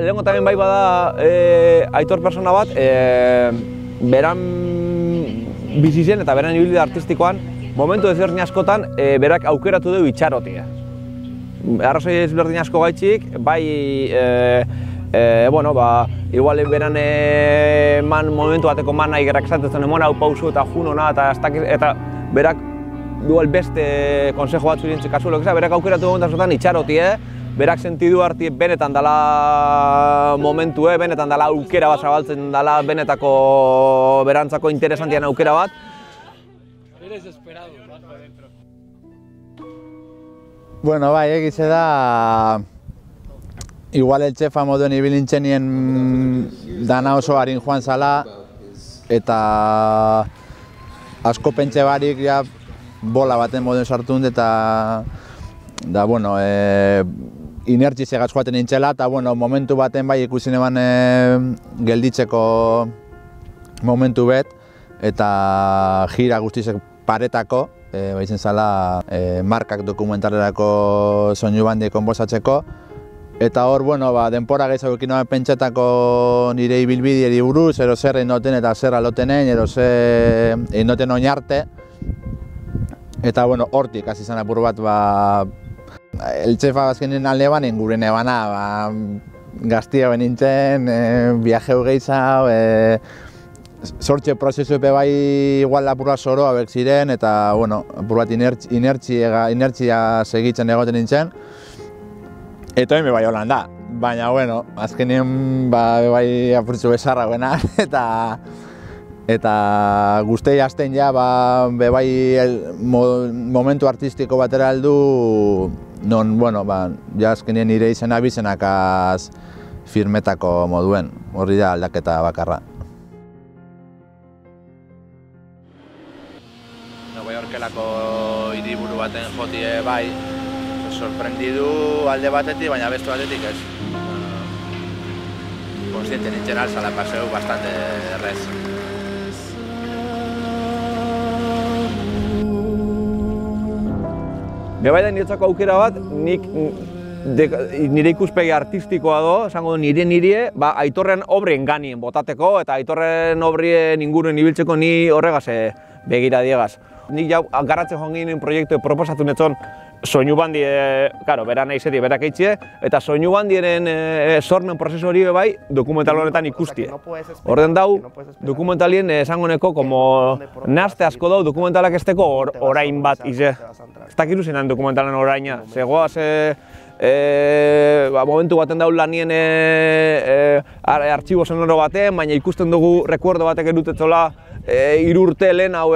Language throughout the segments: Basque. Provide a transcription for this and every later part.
lehenko tamen bai bada Aitor persona bat, beran bizi zen eta beran ibilbide artistikoan, momentu ezberdin askotan, berak aukeratu du itxarotia. Arrazoi ezberdin asko gaitxik, bai, igual beran momentu bateko nahi gerrak esatetzen emon hau pausu eta junona eta berak igual beste konsejo batzu irintzik kasulo, berak aukeratu momentu askotan itxarotia, berak sentidu harti benetan dala momentu, benetan dala aukera bat zabaltzen dala benetako berantzako interesantian aukera bat. Eres esperado, más para adentro. Bueno, bai, egize da... Igual eltxefa moduen ibilintzenien dana oso harin joan zala eta asko pentsa barik ja bola baten moduen sartu dut eta inertzi segaz joaten nintzela eta momentu baten bai ikusi neban gelditzeko momentu bet eta gira guztizek paretako baitzen zala markak dokumentalerako soinu bandi konbosatzeko eta hor, denpora gehiago ekin noan pentsetako nire ibilbideari buruz, ero zer egin noten eta zer alotenen, ero zer egin noten oinarte. Eta, hortik, hasi zen apur bat, eltxefa bazkenen alde banen gure nebana, gaztia benintzen, viajeu gehiago, sortxe prozesu epe bai igual apurra zoroa bek ziren, eta, apur bat inertzia segitzen egoten nintzen. Eta hori bai holan da, baina, azkenien bai apurtzu bezarra guena, eta guztei hasten ja, bai momentu artistiko batera heldu, non, ja azkenien nire izena bizenakaz firmetako moduen, horri da aldaketa bakarra. Bai horkelako hiriburu baten jotie bai, sorprendidu alde batetik, baina beste batetik ez. Konstiente nintzen alzala paseu bastante errez. Bai da niretzako aukera bat, nire ikuspegi artistikoa do, esango du nire, Aitorren obrien ganien botateko eta Aitorren obrien inguruen ibiltzeko ni horregaz begira diegaz. Nik jau garratzen joan ginen proiektu proposatu netzon soinu bandi, beran nahi zeti berak eitzie, eta soinu bandiren sormen prozesu hori bai dokumental honetan ikustie. Orden dau, dokumentalien esango neko, nahazte asko dau dokumentalak esteko orain bat ize. Ez dakiru zenan dokumentalen oraina, zegoaz momentu baten daun lanien artxibo sonoro baten, baina ikusten dugu rekuerdo batek edutetzola irurte lehen hau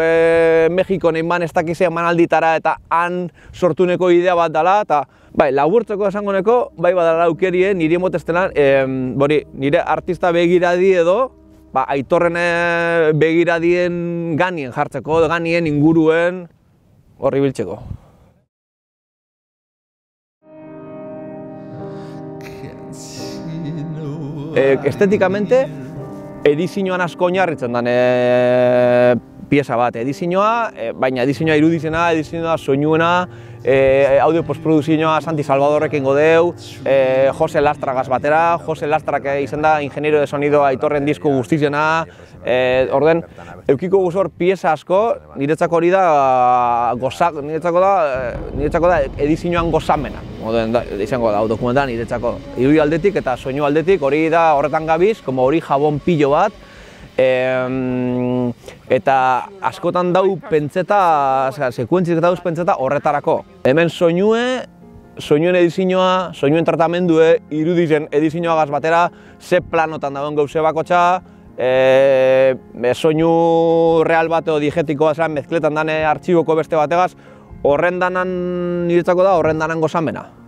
Mexikon eman ez dakizea emanalditara eta han sortuneko idea bat dela eta laburtzeko esango neko, bai badala aukerie nire motestenan, nire artista begiradi edo Aitorren begiradien ganien jartzeko, ganien inguruen horri biltzeko. Estetikamente, edizioan asko oinarritzen den pieza bat. Edizioa, baina edizioa irudizena, edizioa soinuena, audio postproduzioa Santi Salvadorrek ingo deu, Jose Lastragaz batera, Jose Lastrak izan da ingeniero de sonido Aitorren disko guztizena, orden, eukiko guzor pieza asko, niretzako hori da, niretzako da edizioan gozamena. Izango da, dokumentalan niretzako irudi aldetik eta soinu aldetik, hori da horretan gabiz, hori jabon pilo bat, eta askotan dau pentseta, sekuentzik dauz pentseta horretarako. Hemen soinuen edizioa, soinuen tratamendue, irudizen edizioagaz batera, ze planotan dauen gauze bakotxa, soinu real bat edo digetikoa zelan mezkletan dane artxiboko beste bategaz, horren danan niretzako da, horren danan gozamena.